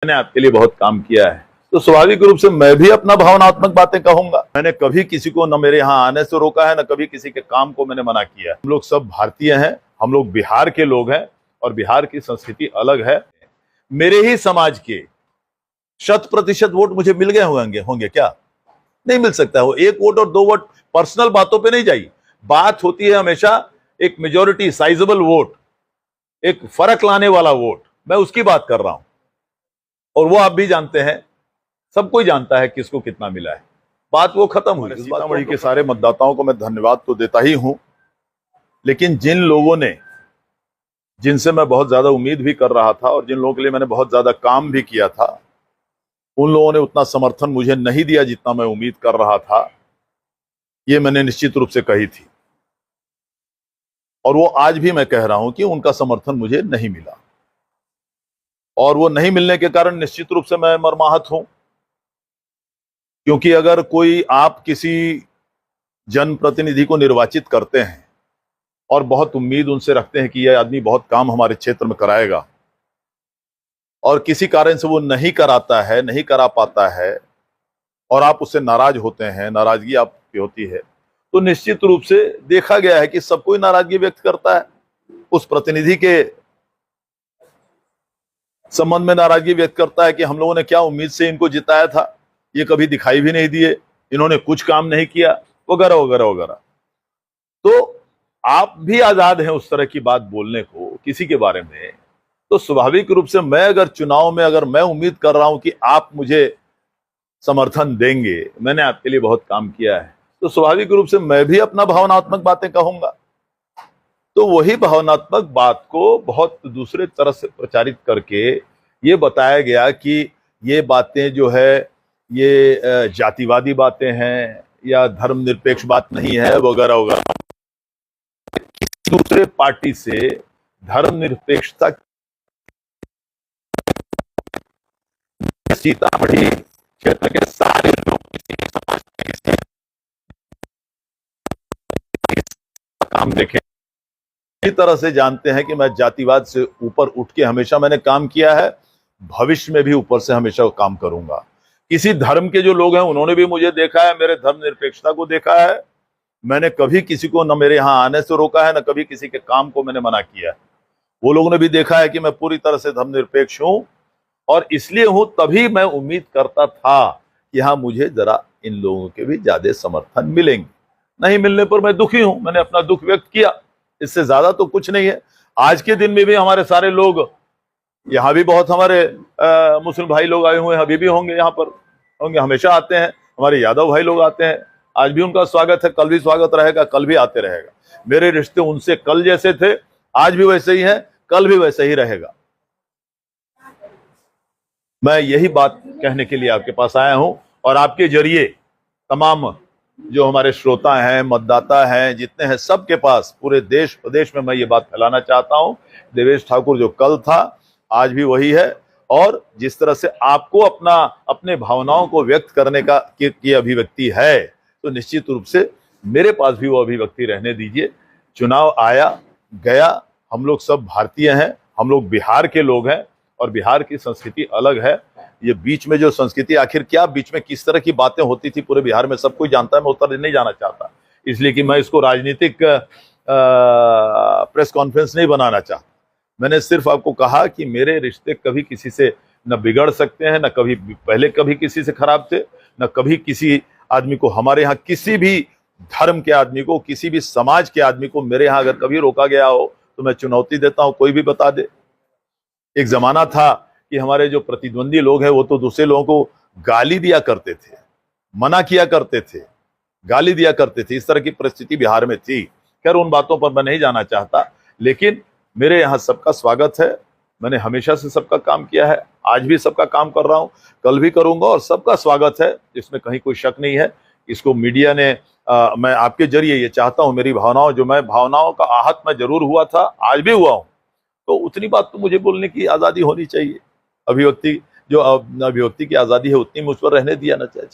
मैंने आपके लिए बहुत काम किया है, तो स्वाभाविक रूप से मैं भी अपना भावनात्मक बातें कहूंगा। मैंने कभी किसी को न मेरे यहाँ आने से रोका है, न कभी किसी के काम को मैंने मना किया है। हम लोग सब भारतीय हैं, हम लोग बिहार के लोग हैं और बिहार की संस्कृति अलग है। मेरे ही समाज के 100% वोट मुझे मिल गए होंगे क्या? नहीं मिल सकता। वो 1 वोट और 2 वोट पर्सनल बातों पे नहीं जाइए। बात होती है हमेशा एक मेजॉरिटी, साइजेबल वोट, एक फर्क लाने वाला वोट। मैं उसकी बात कर रहा हूं और वो आप भी जानते हैं, सब कोई जानता है किसको कितना मिला है। बात वो खत्म हुई। सीतामढ़ी के सारे मतदाताओं को मैं धन्यवाद तो देता ही हूं, लेकिन जिन लोगों ने, जिनसे मैं बहुत ज्यादा उम्मीद भी कर रहा था और जिन लोगों के लिए मैंने बहुत ज्यादा काम भी किया था, उन लोगों ने उतना समर्थन मुझे नहीं दिया जितना मैं उम्मीद कर रहा था। ये मैंने निश्चित रूप से कही थी और वो आज भी मैं कह रहा हूं कि उनका समर्थन मुझे नहीं मिला और वो नहीं मिलने के कारण निश्चित रूप से मैं मर्माहत हूं। क्योंकि अगर कोई, आप किसी जनप्रतिनिधि को निर्वाचित करते हैं और बहुत उम्मीद उनसे रखते हैं कि यह आदमी बहुत काम हमारे क्षेत्र में कराएगा और किसी कारण से वो नहीं कराता है, नहीं करा पाता है और आप उससे नाराज होते हैं, नाराजगी आपकी होती है, तो निश्चित रूप से देखा गया है कि सब कोई नाराजगी व्यक्त करता है। उस प्रतिनिधि के संबंध में नाराजगी व्यक्त करता है कि हम लोगों ने क्या उम्मीद से इनको जिताया था, ये कभी दिखाई भी नहीं दिए, इन्होंने कुछ काम नहीं किया, वगैरह वगैरह वगैरह। तो आप भी आजाद हैं उस तरह की बात बोलने को किसी के बारे में। तो स्वाभाविक रूप से मैं अगर चुनाव में, अगर मैं उम्मीद कर रहा हूं कि आप मुझे समर्थन देंगे, मैंने आपके लिए बहुत काम किया है, तो स्वाभाविक रूप से मैं भी अपना भावनात्मक बातें कहूंगा। तो वही भावनात्मक बात को बहुत दूसरे तरह से प्रचारित करके ये बताया गया कि ये बातें जो है ये जातिवादी बातें हैं या धर्मनिरपेक्ष बात नहीं है, वगैरह वगैरह। दूसरे पार्टी से धर्मनिरपेक्षता, सीतामढ़ी क्षेत्र के सारे लोग काम देखें, इसी तरह से जानते हैं कि मैं जातिवाद से ऊपर उठ के हमेशा मैंने काम किया है, भविष्य में भी ऊपर से हमेशा काम करूंगा। किसी धर्म के जो लोग हैं उन्होंने भी मुझे देखा है, मेरे धर्मनिरपेक्षता को देखा है। मैंने कभी किसी को न मेरे यहाँ आने से रोका है, न कभी किसी के काम को मैंने मना किया है। वो लोगों ने भी देखा है कि मैं पूरी तरह से धर्मनिरपेक्ष हूं और इसलिए हूं, तभी मैं उम्मीद करता था कि हाँ, मुझे जरा इन लोगों के भी ज्यादा समर्थन मिलेंगे। नहीं मिलने पर मैं दुखी हूं, मैंने अपना दुख व्यक्त किया, इससे ज्यादा तो कुछ नहीं है। आज के दिन में भी हमारे सारे लोग, यहाँ भी बहुत हमारे मुस्लिम भाई लोग आए हुए हैं, अभी भी होंगे, यहाँ पर होंगे, हमेशा आते हैं। हमारे यादव भाई लोग आते हैं, आज भी उनका स्वागत है, कल भी स्वागत रहेगा, कल भी आते रहेगा। मेरे रिश्ते उनसे कल जैसे थे, आज भी वैसे ही हैं, कल भी वैसे ही रहेगा। मैं यही बात कहने के लिए आपके पास आया हूं और आपके जरिए तमाम जो हमारे श्रोता हैं, मतदाता हैं, जितने हैं, सबके पास, पूरे देश प्रदेश में मैं ये बात फैलाना चाहता हूं। देवेश ठाकुर जो कल था आज भी वही है और जिस तरह से आपको अपने भावनाओं को व्यक्त करने की अभिव्यक्ति है, तो निश्चित रूप से मेरे पास भी वो अभिव्यक्ति रहने दीजिए। चुनाव आया गया, हम लोग सब भारतीय हैं, हम लोग बिहार के लोग हैं और बिहार की संस्कृति अलग है। ये बीच में जो संस्कृति, आखिर क्या बीच में किस तरह की बातें होती थी पूरे बिहार में सब कोई जानता है, मैं उतर नहीं जाना चाहता, इसलिए कि मैं इसको राजनीतिक प्रेस कॉन्फ्रेंस नहीं बनाना चाहता। मैंने सिर्फ आपको कहा कि मेरे रिश्ते कभी किसी से न बिगड़ सकते हैं, न कभी पहले कभी किसी से खराब थे, न कभी किसी आदमी को, हमारे यहाँ किसी भी धर्म के आदमी को, किसी भी समाज के आदमी को मेरे यहाँ अगर कभी रोका गया हो तो मैं चुनौती देता हूं, कोई भी बता दे। एक जमाना था कि हमारे जो प्रतिद्वंदी लोग हैं वो तो दूसरे लोगों को गाली दिया करते थे, मना किया करते थे, गाली दिया करते थे, इस तरह की परिस्थिति बिहार में थी। खैर उन बातों पर मैं नहीं जाना चाहता, लेकिन मेरे यहाँ सबका स्वागत है। मैंने हमेशा से सबका काम किया है, आज भी सबका काम कर रहा हूँ, कल भी करूंगा और सबका स्वागत है, इसमें कहीं कोई शक नहीं है। इसको मीडिया ने मैं आपके जरिए ये चाहता हूँ, मेरी भावनाओं, जो मैं भावनाओं का आहत मैं जरूर हुआ था, आज भी हुआ हूँ, तो उतनी बात तो मुझे बोलने की आजादी होनी चाहिए। अभिव्यक्ति की आजादी है उतनी मुझ पर रहने दिया ना चाहिए।